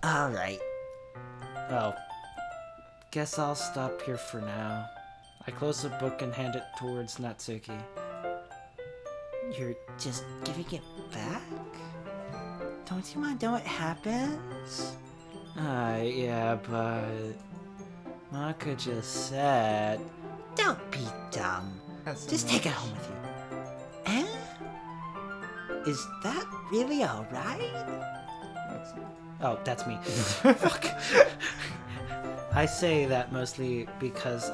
Alright. Oh. Guess I'll stop here for now. I close the book and hand it towards Natsuki. You're just giving it back? Don't you mind know what happens? Yeah, but... Monika just said... Don't be dumb. Just take it home with you. Eh? Is that really alright? Oh, that's me. Fuck. I say that mostly because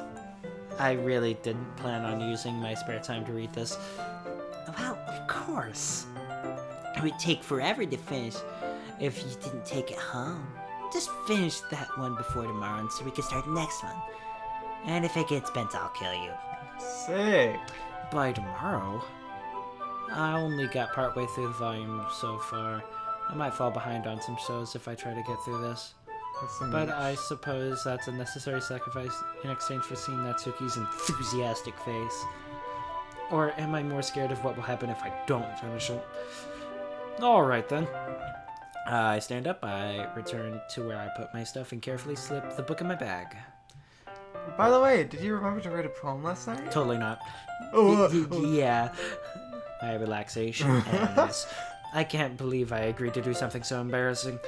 I really didn't plan on using my spare time to read this. Well, of course. It would take forever to finish if you didn't take it home. Just finish that one before tomorrow so we can start the next one. And if it gets bent, I'll kill you. Sick. By tomorrow? I only got partway through the volume so far. I might fall behind on some shows if I try to get through this. But I suppose that's a necessary sacrifice in exchange for seeing Natsuki's enthusiastic face. Or am I more scared of what will happen if I don't finish it? Alright then. I stand up, I return to where I put my stuff and carefully slip the book in my bag. By the way, did you remember to write a poem last night? Totally not. Yeah. My relaxation ends. I can't believe I agreed to do something so embarrassing.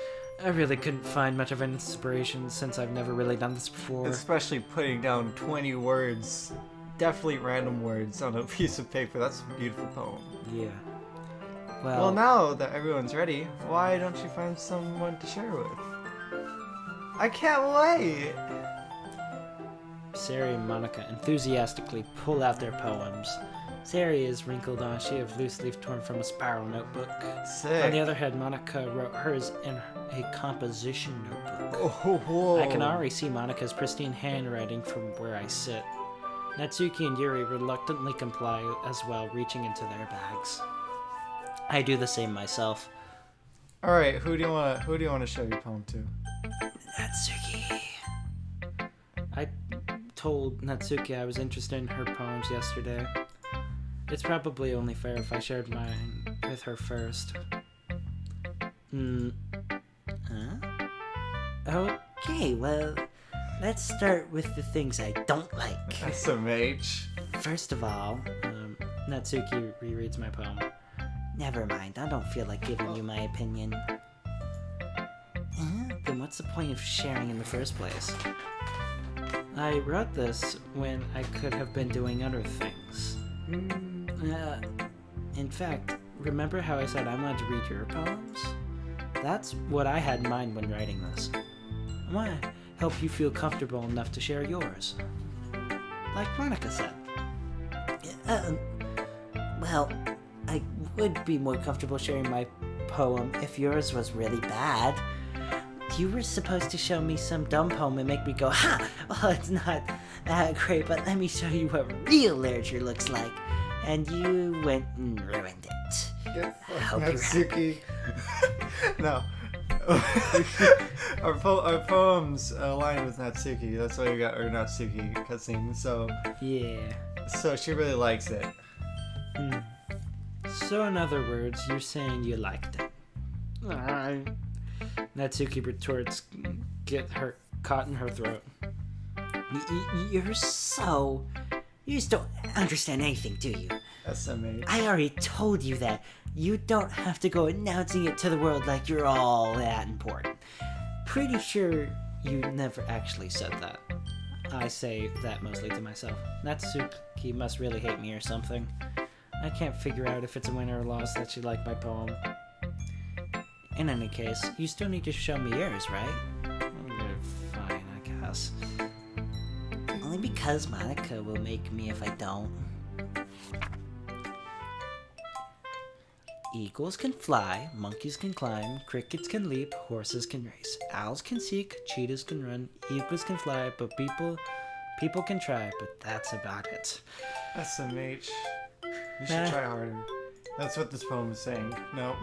I really couldn't find much of an inspiration since I've never really done this before. Especially putting down 20 words, definitely random words, on a piece of paper. That's a beautiful poem. Yeah. Well, now that everyone's ready, why don't you find someone to share with? I can't wait! Sari and Monika enthusiastically pull out their poems. Sari is wrinkled on a sheet of loose leaf torn from a spiral notebook. Sick. On the other hand, Monika wrote hers in a composition notebook. Oh, whoa. I can already see Monika's pristine handwriting from where I sit. Natsuki and Yuri reluctantly comply as well, reaching into their bags. I do the same myself. Alright, who do you want to show your poem to? Natsuki. I told Natsuki I was interested in her poems yesterday. It's probably only fair if I shared mine with her first. Huh? Okay, well, let's start with the things I don't like. SMH. First of all, Natsuki rereads my poem. Never mind, I don't feel like giving you my opinion. Then what's the point of sharing in the first place? I wrote this when I could have been doing other things. In fact, remember how I said I wanted to read your poems? That's what I had in mind when writing this. I want to help you feel comfortable enough to share yours. Like Monika said. Well, I would be more comfortable sharing my poem if yours was really bad. You were supposed to show me some dumb poem and make me go, ha! Well, it's not that great, but let me show you what real literature looks like. And you went and ruined it. Natsuki. No. our poems align with Natsuki. That's why we got our Natsuki cutscene. So Yeah. So she really likes it. So in other words, you're saying you liked it. Natsuki retorts, get her caught in her throat. You're so... You just don't understand anything, do you? SMH. I already told you that. You don't have to go announcing it to the world like you're all that important. Pretty sure you never actually said that. I say that mostly to myself. Natsuki must really hate me or something. I can't figure out if it's a win or a loss that she liked my poem. In any case, you still need to show me yours, right? Fine, I guess. Only because Monika will make me if I don't. Eagles can fly, monkeys can climb, crickets can leap, horses can race, owls can seek, cheetahs can run, eagles can fly, but people can try, but that's about it. SMH. You should try harder. That's what this poem is saying. No,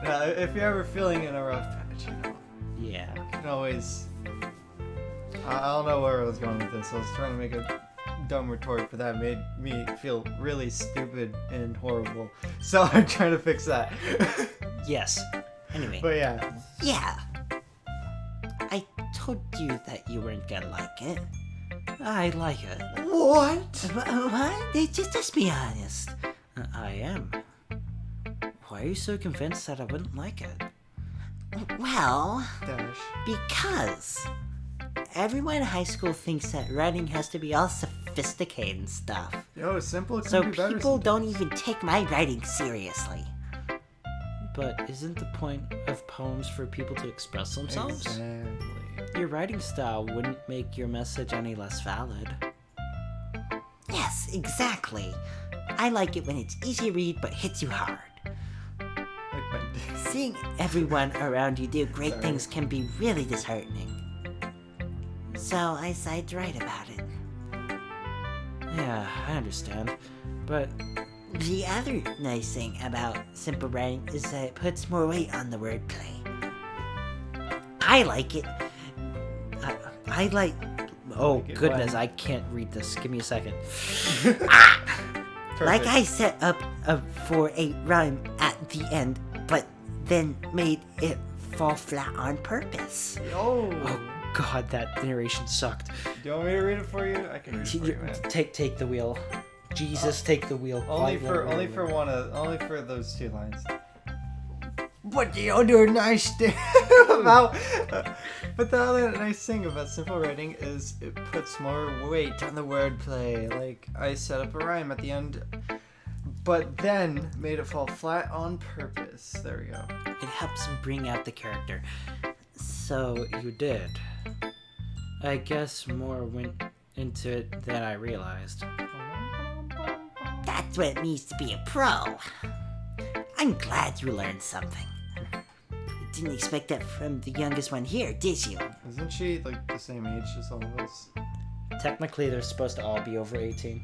if you're ever feeling in a rough patch, Yeah. you can always... I don't know where I was going with this. I was trying to make a dumb retort, but that made me feel really stupid and horrible. So I'm trying to fix that. Yes. Anyway. But yeah. Yeah. I told you that you weren't gonna like it. I like it. What? What? Just be honest. I am. Why are you so convinced that I wouldn't like it? Well, Dash. because everyone in high school thinks that writing has to be all sophisticated and stuff. Yo, simple can So be better people don't sometimes. even take my writing seriously. But isn't the point of poems for people to express themselves? Exactly. Your writing style wouldn't make your message any less valid. Yes, exactly. I like it when it's easy to read but hits you hard. Like my dick. Seeing everyone around you do great Sorry. things can be really disheartening. So I decided to write about it. Yeah, I understand. But The other nice thing about simple writing is that it puts more weight on the wordplay. I like it. I like... oh Like it goodness, when? I can't read this. Give me a second. Like I set up for a rhyme at the end, but then made it fall flat on purpose. Oh. Oh god, that narration sucked. Do you want me to read it for you? I can read it for you, man. Take the wheel. Jesus, take the wheel. Only I for won't only for those 2 lines. What the other nice thing about but the other nice thing about simple writing is it puts more weight on the wordplay. Like I set up a rhyme at the end, but then made it fall flat on purpose. There we go. It helps bring out the character. So you did. I guess more went into it than I realized. That's what it means to be a pro. I'm glad you learned something. Didn't expect that from the youngest one here, did you? Isn't she like the same age as all of us? Technically, they're supposed to all be over 18.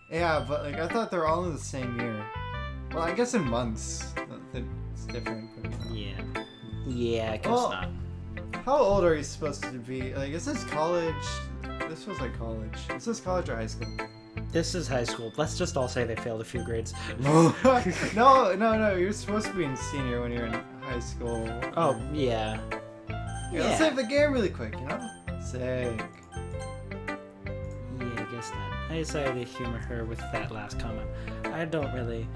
Yeah, but like I thought they were all in the same year. Well, I guess in months it's different. But, you know. Yeah. Yeah, I guess Well, not. How old are you supposed to be? Like, is this college? This feels like college. Is this college or high school? This is high school. Let's just all say they failed a few grades. no. You're supposed to be in senior when you're in high school. Oh, yeah. Yeah, let's save the game really quick, you know? Sick. Yeah, I guess not. I decided to humor her with that last comment. I don't really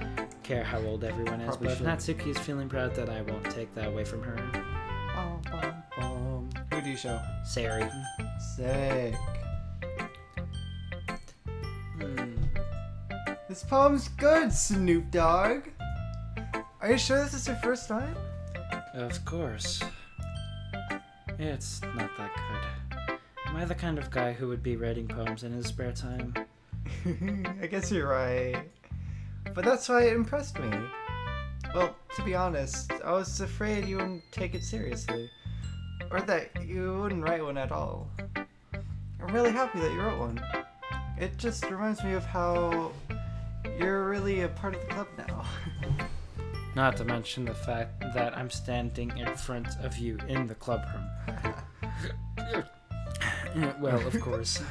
care how old everyone is, Probably but should. Natsuki is feeling proud that I won't take that away from her. Who do you show? Sari. Sick. Hmm. This poem's good, Snoop Dogg. Are you sure this is your first time? Of course. It's not that good. Am I the kind of guy who would be writing poems in his spare time? I guess you're right. But that's why it impressed me. Well, to be honest, I was afraid you wouldn't take it seriously. Or that you wouldn't write one at all. I'm really happy that you wrote one. It just reminds me of how you're really a part of the club now. Not to mention the fact that I'm standing in front of you in the clubroom. Well, of course.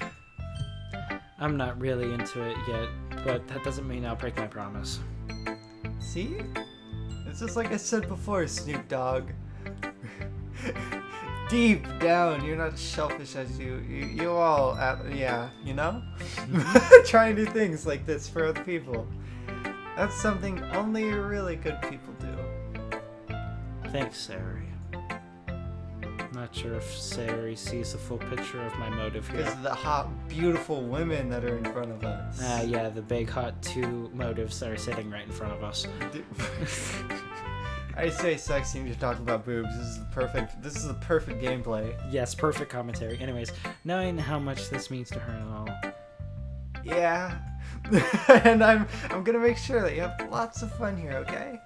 I'm not really into it yet, but that doesn't mean I'll break my promise. See? It's just like I said before, Snoop Dogg. Deep down, you're not as selfish as you all, yeah, you know? Try new things like this for other people. That's something only really good people do. Thanks, Sari. Not sure if Sari sees the full picture of my motive Because here. of the hot, beautiful women that are in front of us. Yeah, the big hot 2 motives that are sitting right in front of us. I say sexy and you talk about boobs. This is the perfect gameplay. Yes, perfect commentary. Anyways, knowing how much this means to her and all. Yeah. And I'm gonna make sure that you have lots of fun here, okay?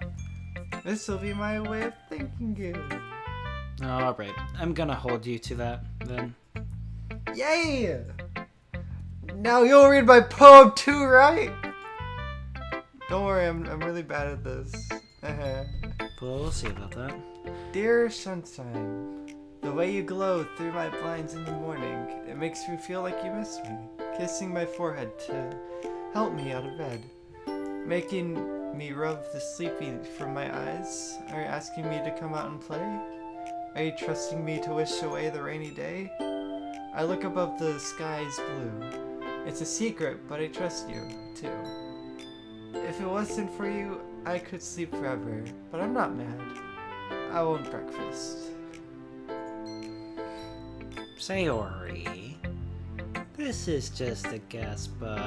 This will be my way of thanking you. Alright, I'm gonna hold you to that, then. Yay! Now you'll read my poem too, right? Don't worry, I'm really bad at this. We'll see about that. Dear sunshine, the way you glow through my blinds in the morning, it makes me feel like you miss me. Kissing my forehead to help me out of bed. Making me rub the sleepy from my eyes? Are you asking me to come out and play? Are you trusting me to wish away the rainy day? I look above the sky's blue. It's a secret, but I trust you, too. If it wasn't for you, I could sleep forever, but I'm not mad. I want breakfast. Sayori, this is just a guess, but...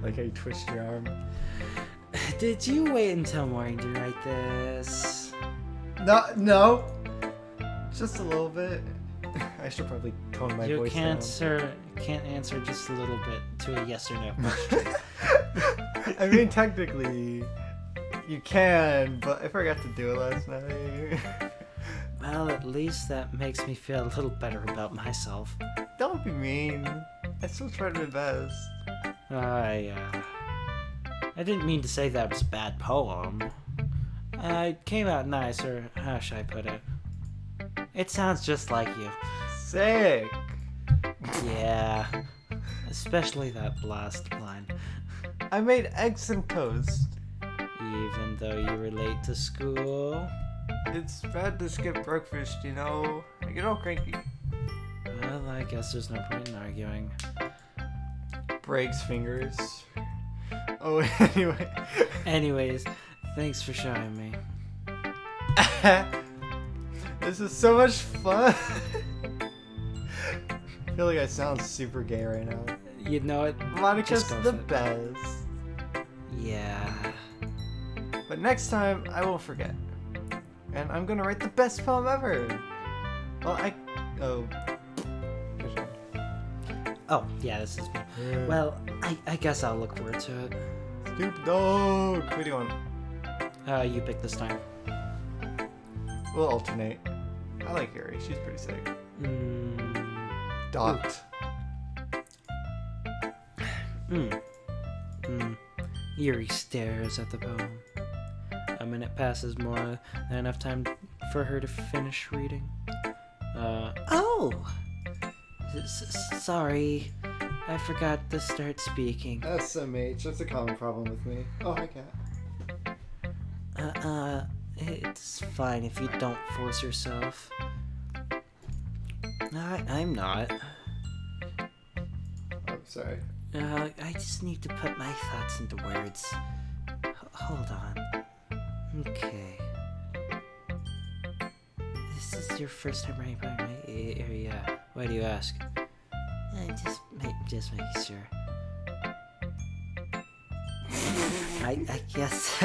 Like how you twist your arm. Did you wait until morning to write this? No. Just a little bit. I should probably tone my voice down. Can't answer just a little bit to a yes or no question. I mean, technically, you can, but I forgot to do it last night. Well, at least that makes me feel a little better about myself. Don't be mean. I still tried my best. I didn't mean to say that was a bad poem. It came out nice, or how should I put it? It sounds just like you. Sick. Yeah. Especially that last line. I made eggs and toast. Even though you were late to school? It's bad to skip breakfast, you know. I get all cranky. Well, I guess there's no point in arguing. Breaks fingers. Oh, anyway. Anyways, thanks for showing me. This is so much fun. I feel like I sound super gay right now. You know it. Monika's Just go the for it. best. Yeah. But next time, I won't forget. And I'm gonna write the best poem ever. Well, Oh, yeah, this is me. Well, I guess I'll look forward to it. Snoop Dogg. What do you want? You pick this time. We'll alternate. I like Yuri. She's pretty sick. Dot. Yuri stares at the poem. A minute passes, more than enough time for her to finish reading. Oh! Sorry. I forgot to start speaking. SMH. That's a common problem with me. Oh, hi, cat. It's fine if you don't force yourself. I'm not. I'm sorry. I just need to put my thoughts into words. Hold on. Okay. This is your first time writing poem, right? Yeah. Why do you ask? Just making sure. I guess.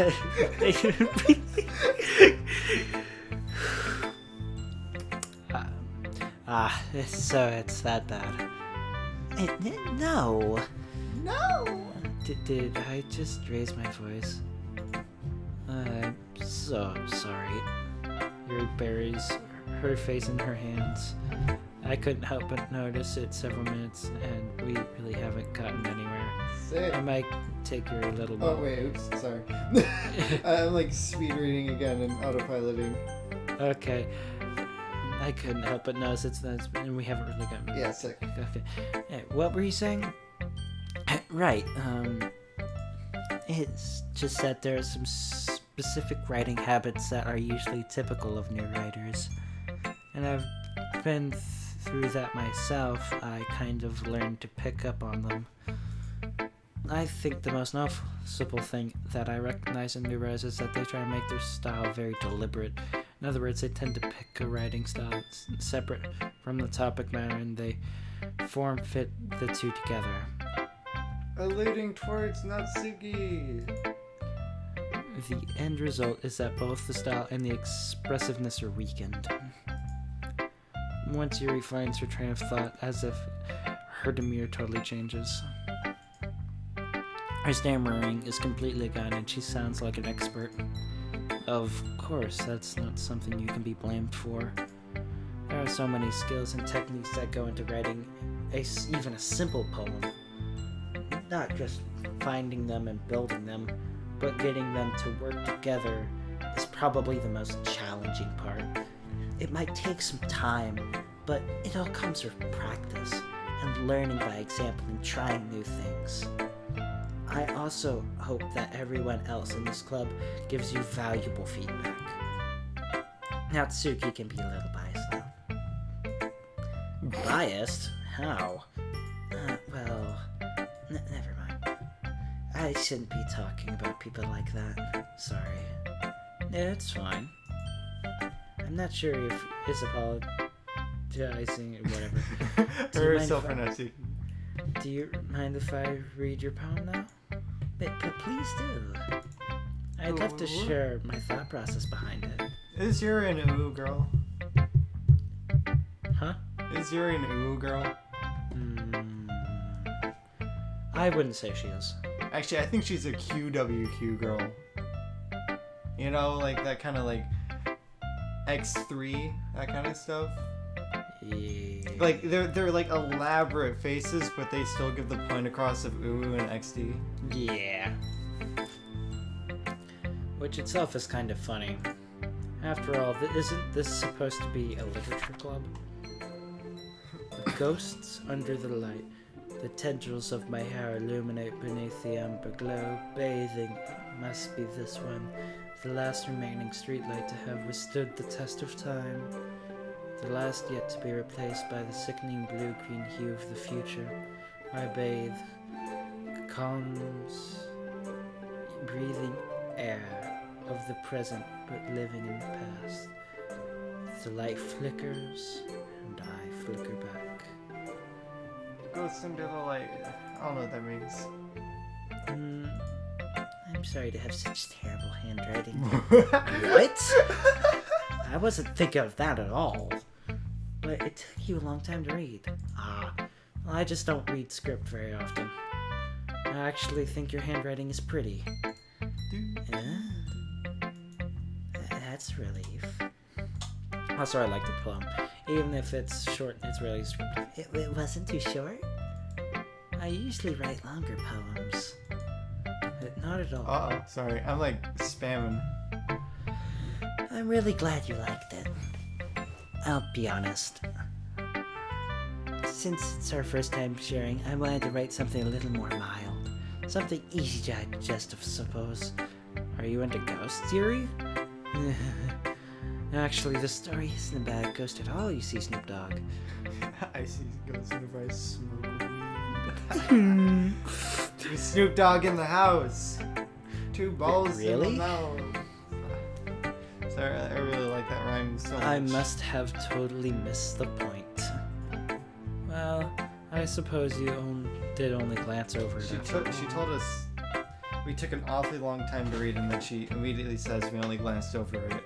So it's that bad. No. Did I just raise my voice? I'm so sorry. Yuri buries her face in her hands. I couldn't help but notice it several minutes, and we really haven't gotten anywhere. Sick. I might take Yuri a little while. Oh, wait. Oops. Sorry. I'm like speed reading again and autopiloting. Okay. I couldn't help but notice and we haven't really gotten. Yeah, sick. Okay. Hey, what were you saying? Right. It's just that there are some specific writing habits that are usually typical of new writers, and I've been through that myself. I kind of learned to pick up on them. I think the most noticeable thing that I recognize in new writers is that they try to make their style very deliberate. In other words, they tend to pick a writing style that's separate from the topic matter, and they form-fit the two together. Alluding towards Natsuki. The end result is that both the style and the expressiveness are weakened. Once Yuri finds her train of thought, as if her demeanor totally changes. Her stammering is completely gone, and she sounds like an expert. Of course, that's not something you can be blamed for. There are so many skills and techniques that go into writing even a simple poem. Not just finding them and building them, but getting them to work together is probably the most challenging part. It might take some time, but it all comes with practice. and learning by example and trying new things. I also hope that everyone else in this club gives you valuable feedback. Natsuki can be a little biased though. Biased? How? Well, never mind. I shouldn't be talking about people like that. Sorry. Yeah, it's fine. I'm not sure if is apologizing or whatever. Or self-pronouncing. Do you mind if I read your poem now? But please do. I'd love to share my thought process behind it. Is Yuri an ooh girl? Huh? Is Yuri an ooh girl? I wouldn't say she is. Actually, I think she's a QWQ girl. You know, like that kind of like X3, that kind of stuff. Yeah. Like they're like elaborate faces, but they still give the point across of ooh and XD. Yeah. Which itself is kind of funny. After all, isn't this supposed to be a literature club? Ghosts under the light. The tendrils of my hair illuminate beneath the amber glow. Bathing must be this one. The last remaining streetlight to have withstood the test of time. The last yet to be replaced by the sickening blue-green hue of the future. I bathe. Calms. Breathing air of the present but living in the past. The light flickers and I flicker back. Ghosts under the light. I don't know what that means. I'm sorry to have such terrible handwriting. What? I wasn't thinking of that at all. But it took you a long time to read. Well, I just don't read script very often. I actually think your handwriting is pretty. That's a relief. Also, I like the poem. Even if it's short, it's really descriptive. It wasn't too short? I usually write longer poems. But not at all. Uh-oh, sorry. I'm like spamming. I'm really glad you liked it. I'll be honest. Since it's our first time sharing, I wanted to write something a little more mild. Something easy to digest, I suppose. Are you into ghosts, Yuri? Actually, the story isn't about a ghost at all, you see, Snoop Dogg. I see ghosts whenever I smoke weed. Snoop Dogg in the house. 2 balls in the mouth. Sorry, I really like that rhyme so much. I must have totally missed the point. Well, I suppose you did only glance over it. She told us we took an awfully long time to read, and then she immediately says we only glanced over it.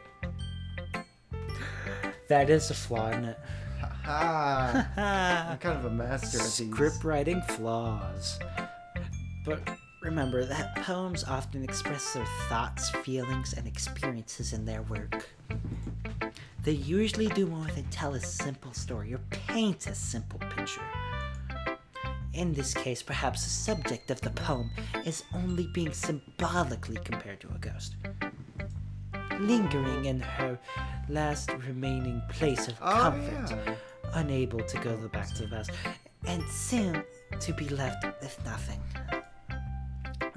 That is a flaw, isn't it? I'm kind of a master at these. Script writing flaws. But remember that poems often express their thoughts, feelings, and experiences in their work. They usually do more than tell a simple story or paint a simple picture. In this case, perhaps the subject of the poem is only being symbolically compared to a ghost. Lingering in her last remaining place of comfort, unable to go back to the past, and soon to be left with nothing.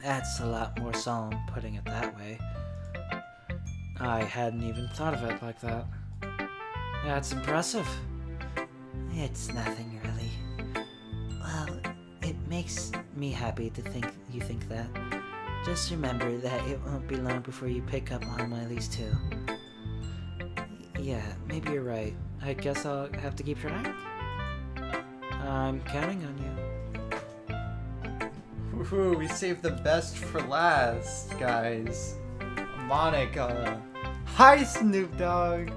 That's a lot more solemn putting it that way. I hadn't even thought of it like that. That's impressive. It's nothing really. Well, it makes me happy to think you think that. Just remember that it won't be long before you pick up on one of these two. Yeah, maybe you're right. I guess I'll have to keep trying. I'm counting on you. Woohoo, we saved the best for last, guys. Monika. Hi, Snoop Dogg.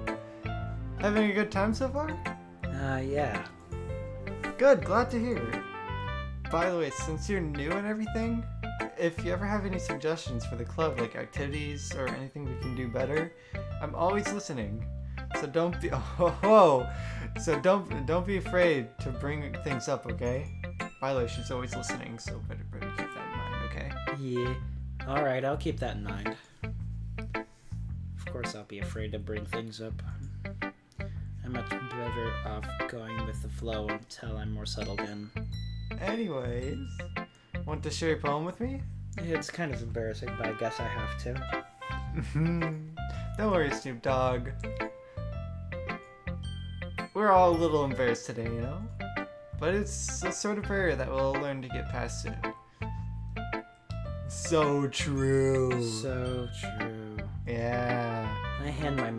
Having a good time so far? Yeah. Good, glad to hear. By the way, since you're new and everything, if you ever have any suggestions for the club, like activities or anything we can do better, I'm always listening. So don't be So don't be afraid to bring things up, okay? By the way, she's always listening, so better keep that in mind, okay? Yeah. Alright, I'll keep that in mind. Of course I'll be afraid to bring things up. I'm much better off going with the flow until I'm more settled in. Anyways, want to share your poem with me? It's kind of embarrassing, but I guess I have to. Don't worry, Snoop Dogg. We're all a little embarrassed today, you know? But it's a sort of barrier that we'll learn to get past it. So true. So true. Yeah. I hand my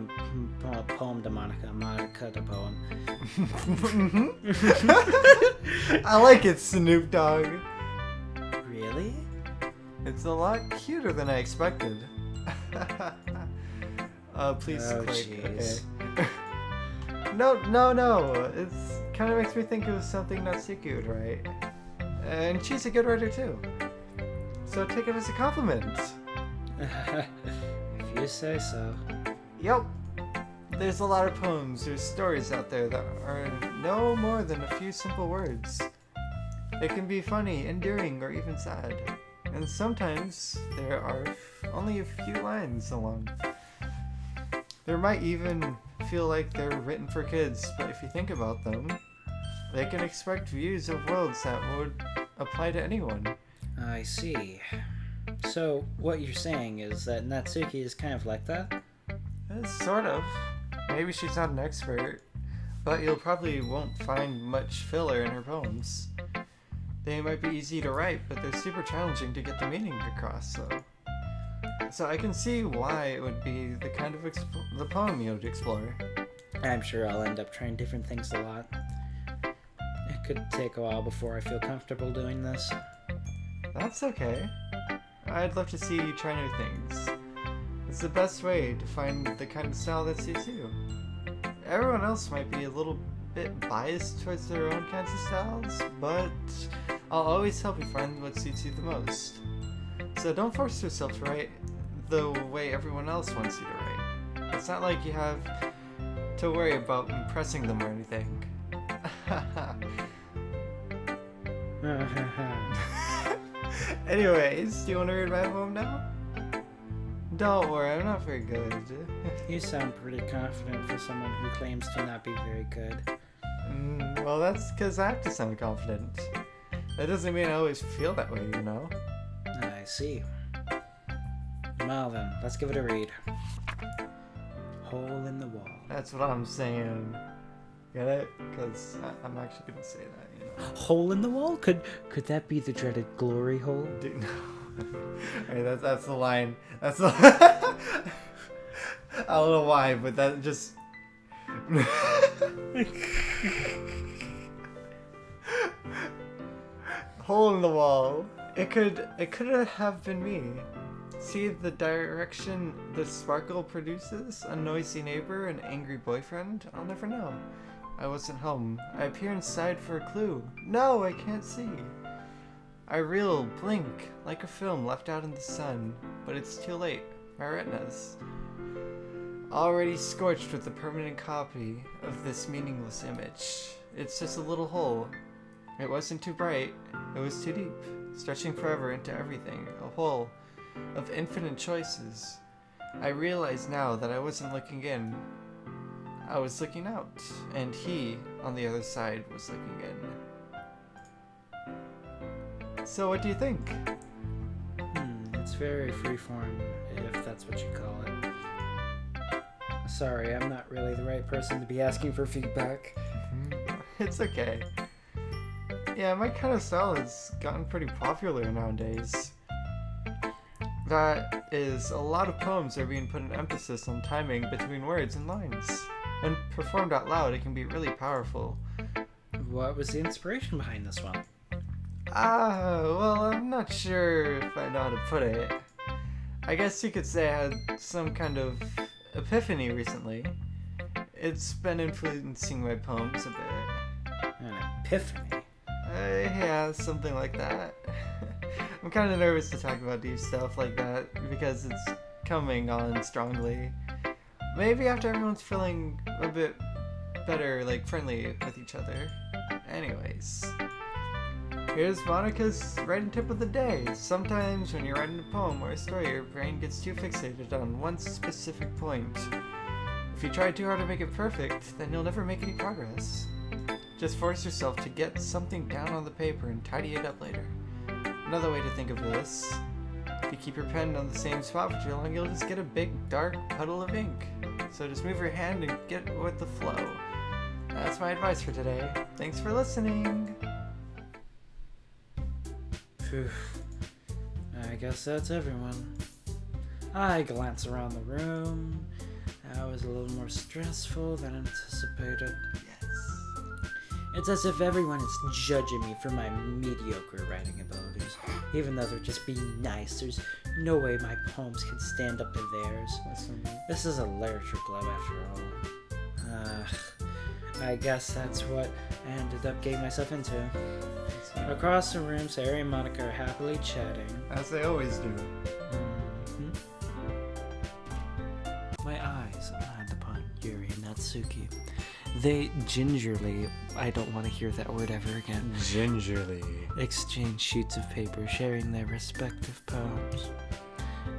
poem to Monika. Monika the poem. I like it, Snoop Dogg. Really? It's a lot cuter than I expected. Please click. Jeez. Okay. No. It's kind of makes me think it was something Natsuki would write. And she's a good writer too. So take it as a compliment. If you say so. Yep. There's a lot of poems or stories out there that are no more than a few simple words. It can be funny, endearing, or even sad. And sometimes there are only a few lines long. There might even feel like they're written for kids, but if you think about them, they can expect views of worlds that would apply to anyone. I see. So, what you're saying is that Natsuki is kind of like that? Sort of. Maybe she's not an expert, but you'll probably won't find much filler in her poems. They might be easy to write, but they're super challenging to get the meaning across, though. So I can see why it would be the kind of the poem you would explore. I'm sure I'll end up trying different things a lot. It could take a while before I feel comfortable doing this. That's okay. I'd love to see you try new things. It's the best way to find the kind of style that suits you. Everyone else might be a little bit biased towards their own kinds of styles, but I'll always help you find what suits you the most. So don't force yourself to write the way everyone else wants you to write. It's not like you have to worry about impressing them or anything. Anyways, do you want to read my poem now? Don't worry, I'm not very good. You sound pretty confident for someone who claims to not be very good. Well, that's because I have to sound confident. That doesn't mean I always feel that way, you know? I see. Well then, let's give it a read. Hole in the wall. That's what I'm saying. Get it? Because I'm actually going to say that, you know? Hole in the wall? Could that be the dreaded glory hole? Dude, no. Alright, that's the line. That's the I don't know why, but that just... Hole in the wall. It could have been me. See the direction the sparkle produces? A noisy neighbor, an angry boyfriend? I'll never know. I wasn't home. I peer inside for a clue. No, I can't see. I reel, blink, like a film left out in the sun, but it's too late. My retinas already scorched with a permanent copy of this meaningless image. It's just a little hole. It wasn't too bright, it was too deep, stretching forever into everything, a hole of infinite choices. I realize now that I wasn't looking in, I was looking out, and he, on the other side, was looking in. So what do you think? It's very freeform, if that's what you call it. Sorry, I'm not really the right person to be asking for feedback. It's okay. Yeah, my kind of style has gotten pretty popular nowadays. That is, a lot of poems are being put an emphasis on timing between words and lines. When performed out loud, it can be really powerful. What was the inspiration behind this one? Well, I'm not sure if I know how to put it. I guess you could say I had some kind of epiphany recently. It's been influencing my poems a bit. An epiphany? Yeah, something like that. I'm kind of nervous to talk about deep stuff like that because it's coming on strongly. Maybe after everyone's feeling a bit better, like friendly with each other. Anyways, here's Monika's writing tip of the day. Sometimes when you're writing a poem or a story, your brain gets too fixated on one specific point. If you try too hard to make it perfect, then you'll never make any progress. Just force yourself to get something down on the paper and tidy it up later. Another way to think of this, if you keep your pen on the same spot for too long, you'll just get a big, dark puddle of ink. So just move your hand and get with the flow. That's my advice for today. Thanks for listening. Phew. I guess that's everyone. I glance around the room. That was a little more stressful than anticipated. Yes. It's as if everyone is judging me for my mediocre writing abilities. Even though they're just being nice, there's no way my poems can stand up to theirs. This is a literature club after all. I guess that's what I ended up getting myself into. Across the room, Sarah and Monika are happily chatting. As they always do. My eyes land upon Yuri and Natsuki. They gingerly, I don't want to hear that word ever again, Gingerly. exchange sheets of paper, sharing their respective poems.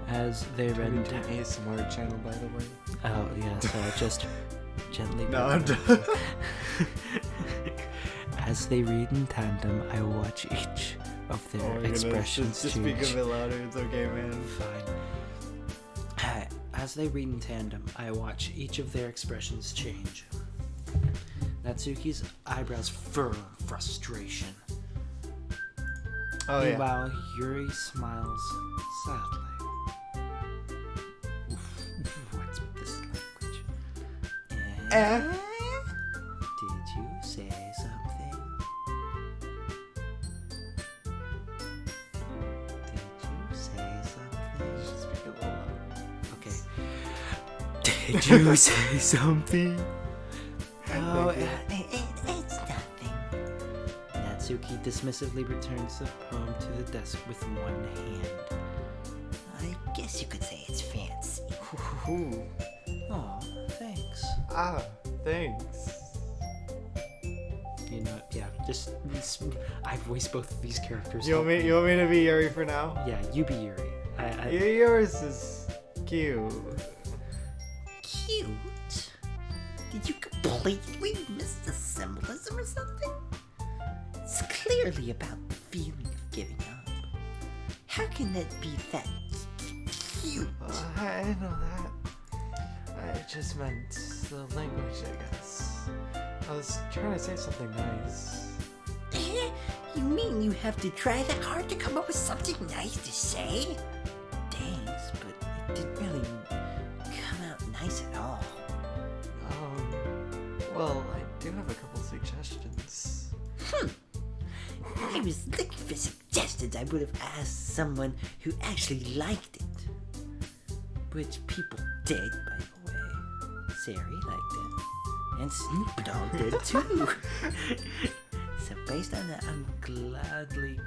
As they read An ASMR channel, by the way. Oh, yes, just gently. No, I'm done. As they read in tandem, I watch each of their expressions Just change. speak a bit louder. It's okay, man. Fine. As they read in tandem, I watch each of their expressions change. Natsuki's eyebrows furrow in frustration. Oh, yeah. Meanwhile, Yuri smiles sadly. What's this language? Did you say something? Did you say something? Just speak a little louder. Okay. Did you say something? Oh, it's nothing. Natsuki dismissively returns the poem to the desk with one hand. I guess you could say it's fancy. Ooh. Oh, thanks. Ah, thanks. You know what? Yeah, just I voice both of these characters. You want me to be Yuri for now? Yeah, you be Yuri. Yours is cute. Cute? Did you completely miss the symbolism or something? It's clearly about the feeling of giving up. How can it be that cute? I know that. I just meant the language, I guess. I was trying to say something nice. You mean you have to try that hard to come up with something nice to say? Thanks, but it didn't really come out nice at all. Well, I do have a couple suggestions. If I was looking for suggestions, I would have asked someone who actually liked it. Which people did, by the way. Sari liked it. And Snoop Dogg did too. So based on that, I'm gladly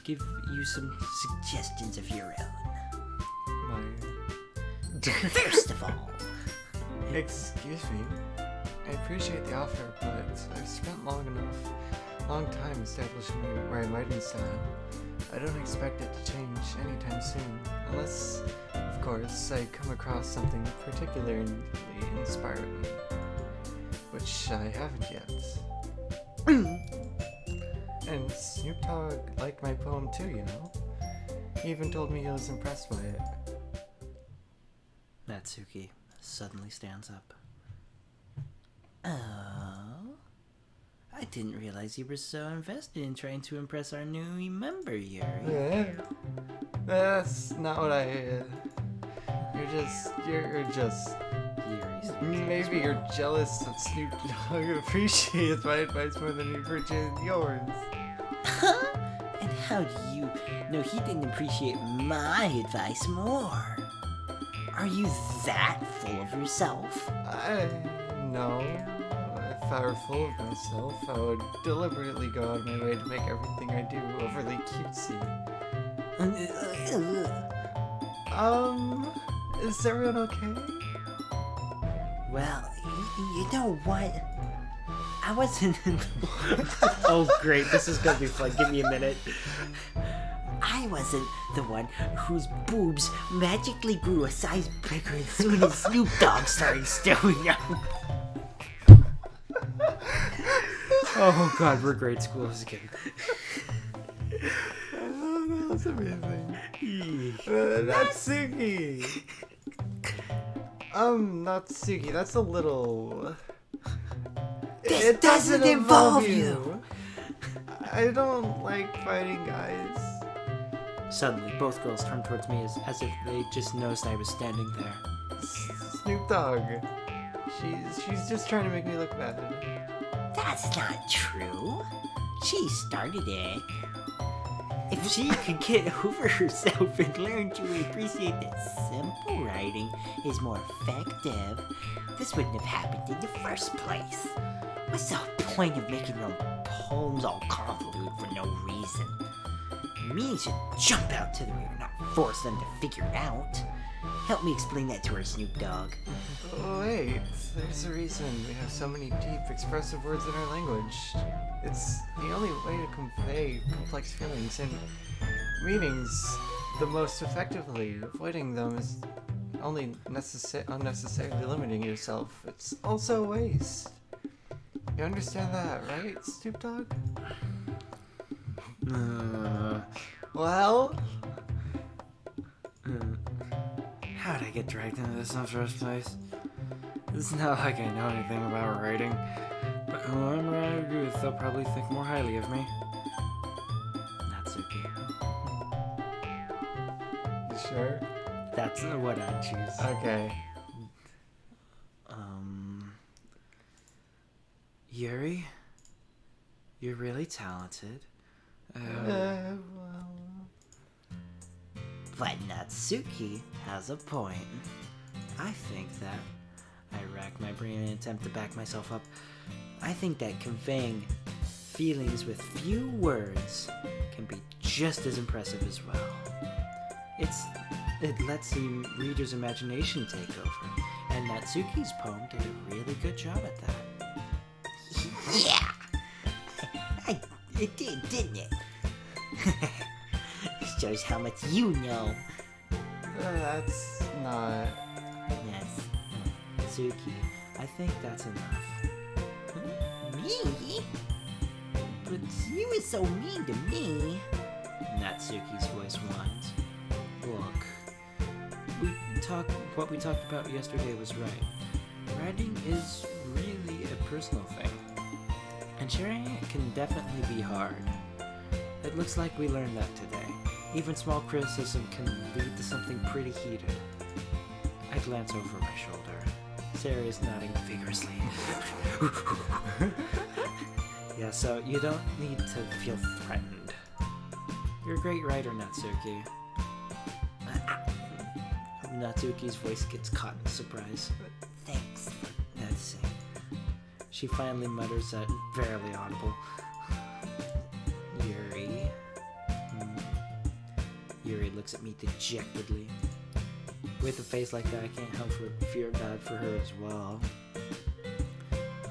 give you some suggestions of your own. First of all, Excuse me. I appreciate the offer, but I've spent long time establishing my writing style. I don't expect it to change anytime soon, unless, of course, I come across something particularly inspiring, which I haven't yet. And Snoop Dogg liked my poem too, you know? He even told me he was impressed by it. Natsuki suddenly stands up. Oh, I didn't realize you were so invested in trying to impress our new member, Yuri. Yeah. That's not what I... You're just... Yuri. Maybe you're jealous that Snoop Dogg appreciates my advice more than he appreciates yours. And how do you know he didn't appreciate my advice more? Are you that full of yourself? No. If I were full of myself, I would deliberately go out of my way to make everything I do overly cutesy. Is everyone okay? Well, you know what? I wasn't... Oh, great. This is going to be fun. Give me a minute. I I wasn't the one whose boobs magically grew a size bigger as soon as Snoop Dogg started showing up. Oh god, we're grade schools again. Oh, that's amazing. Natsuki! Natsuki, that's a little... This doesn't involve you! I don't like fighting guys. Suddenly, both girls turned towards me as if they just noticed I was standing there. Snoop Dogg. She's just trying to make me look bad. That's not true. She started it. If she could get over herself and learn to appreciate that simple writing is more effective, this wouldn't have happened in the first place. What's the point of making your poems all convoluted for no reason? Me should jump out to the rear, not force them to figure it out. Help me explain that to her, Snoop Dogg. Oh, wait. There's a reason we have so many deep, expressive words in our language. It's the only way to convey complex feelings and meanings the most effectively. Avoiding them is only unnecessarily limiting yourself. It's also a waste. You understand that, right, Snoop Dogg? Well? How'd I get dragged into this in the first place? It's not like I know anything about writing, but whoever I agree with, they'll probably think more highly of me. Natsuki. You sure? That's what I choose. Okay. Yuri? You're really talented. Well... But Natsuki has a point. I think that I rack my brain in an attempt to back myself up. I think that conveying feelings with few words can be just as impressive as well. It lets the reader's imagination take over, and Natsuki's poem did a really good job at that. Yeah! It did, didn't it? Shows how much you know. That's not... Yes. Natsuki, I think that's enough. Me? But you were so mean to me. Natsuki's voice whines. Look, what we talked about yesterday was right. Writing is really a personal thing, and sharing it can definitely be hard. It looks like we learned that today. Even small criticism can lead to something pretty heated. I glance over my shoulder. Sarah is nodding vigorously. Yeah, so you don't need to feel threatened. You're a great writer, Natsuki. Natsuki's voice gets caught in surprise. Thanks. That's it. She finally mutters that barely audible. Yuri. Yuri looks at me dejectedly. With a face like that, I can't help but feel bad for her as well.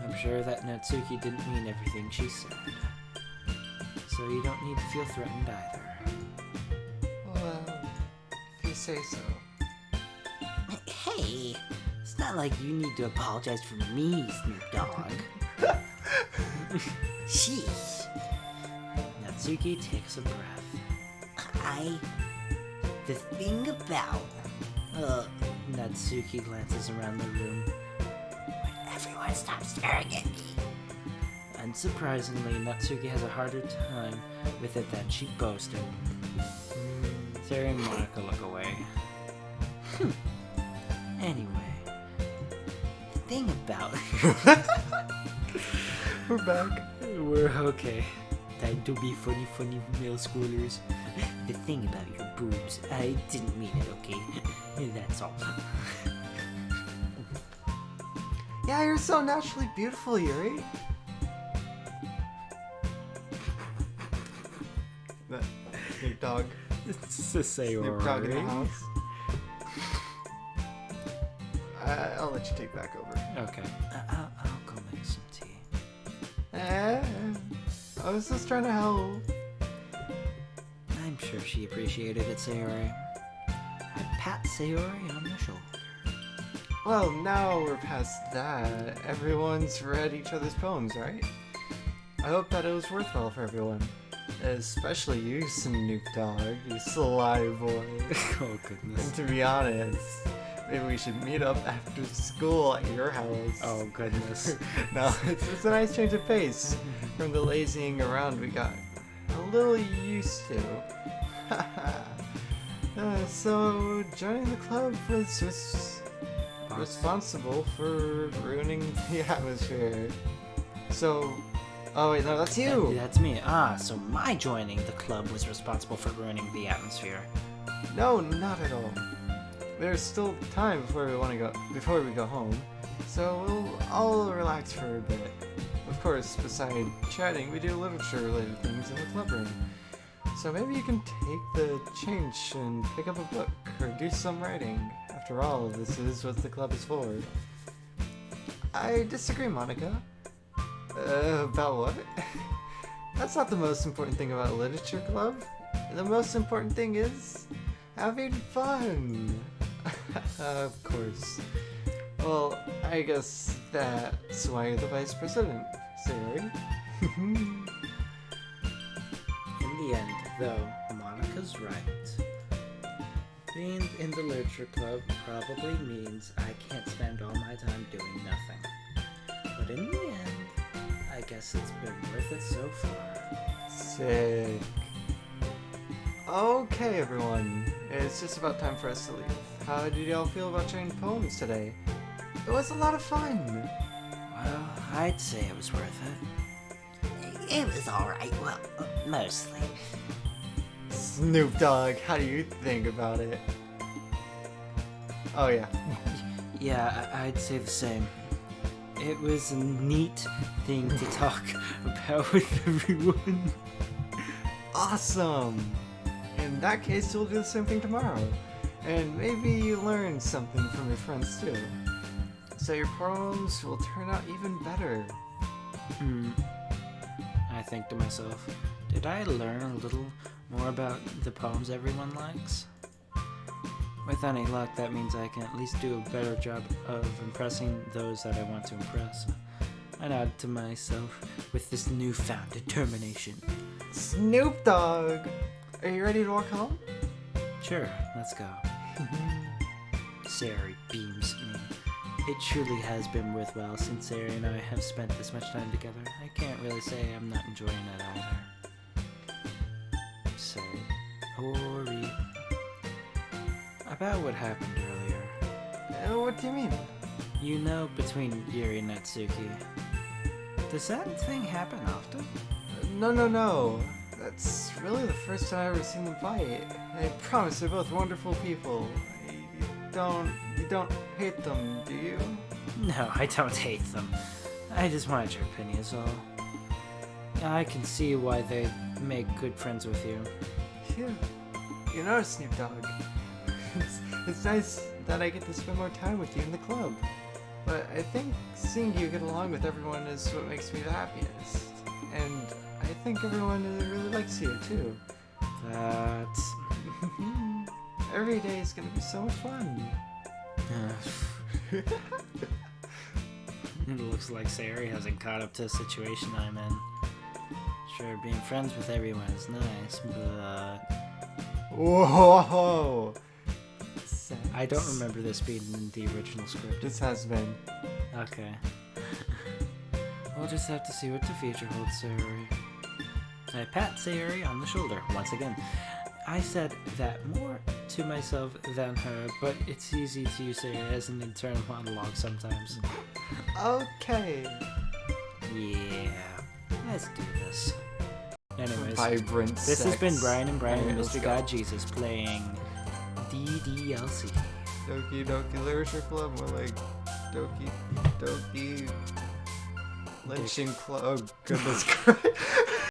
I'm sure that Natsuki didn't mean everything she said. So you don't need to feel threatened either. Well, if you say so. Hey, it's not like you need to apologize for me, Snoop Dogg. Sheesh. Natsuki takes a breath. The thing about... Natsuki glances around the room. Everyone stop staring at me. Unsurprisingly, Natsuki has a harder time with it than she boasted. Sarah and Monika look away. Anyway, the thing about... We're back. We're okay. Time to be funny middle schoolers. The thing about your boobs, I didn't mean it, okay? That's all. Yeah, you're so naturally beautiful, Yuri. Snoop Dogg. It's to say Snoop Dogg in the house. I'll let you take back over. Okay. I'll go make some tea. I was just trying to help. I'm sure she appreciated it, Sayori. I pat Sayori on the shoulder. Well, now we're past that. Everyone's read each other's poems, right? I hope that it was worthwhile for everyone. Especially you, Snoop Dogg, you sly boy. Oh, goodness. And to be honest, maybe we should meet up after school at your house. Oh, goodness. No, it's a nice change of pace from the lazying around we got a little used to. So, joining the club was just responsible for ruining the atmosphere. So, oh wait, no, that's you! That's me. Ah, so my joining the club was responsible for ruining the atmosphere. No, not at all. There's still time before we go home, so we'll all relax for a bit. Of course, beside chatting, we do literature-related things in the club room. So maybe you can take the change and pick up a book or do some writing. After all, this is what the club is for. I disagree, Monika. About what? That's not the most important thing about a literature club. The most important thing is having fun. Of course. Well, I guess that's why you're the vice president, Sayori. In the end, though, Monika's right. Being in the literature club probably means I can't spend all my time doing nothing. But in the end, I guess it's been worth it so far. Sick. Okay, everyone. It's just about time for us to leave. How did y'all feel about sharing poems today? It was a lot of fun. Well, I'd say it was worth it. It was alright, well, mostly. Snoop Dogg, how do you think about it? Oh yeah. Yeah, I'd say the same. It was a neat thing to talk about with everyone. Awesome! In that case, we'll do the same thing tomorrow. And maybe you learn something from your friends too. So your poems will turn out even better. I think to myself, did I learn a little more about the poems everyone likes? With any luck, that means I can at least do a better job of impressing those that I want to impress. I nod to myself with this newfound determination. Snoop Dogg! Are you ready to walk home? Sure, let's go. Sayori beams at me. It truly has been worthwhile since Sayori and I have spent this much time together. I can't really say I'm not enjoying it either. Sayori. About what happened earlier. What do you mean? You know, between Yuri and Natsuki. Does that thing happen often? No. That's really the first time I've ever seen them fight. I promise they're both wonderful people. You don't hate them, do you? No, I don't hate them. I just wanted your opinion is all. I can see why they make good friends with you. Phew. You know, Snoop Dogg. It's nice that I get to spend more time with you in the club. But I think seeing you get along with everyone is what makes me the happiest. And I think everyone really likes you, too. That's... Every day is gonna be so much fun. It looks like Sayori hasn't caught up to the situation I'm in. Sure, being friends with everyone is nice, but... Whoa! Sex. I don't remember this being in the original script. This has been. Okay. We'll just have to see what the future holds, Sayori. I pat Sayori on the shoulder once again. I said that more to myself than her, but it's easy to use Sayori as an internal monologue sometimes. Okay. Yeah, let's do this. Anyways, Vibrant this has sex. been Brian and Brian and Let's Mr. go. God Jesus playing DDLC. Doki Doki Literature Club, more like Doki Lynching Club. Oh, goodness Christ.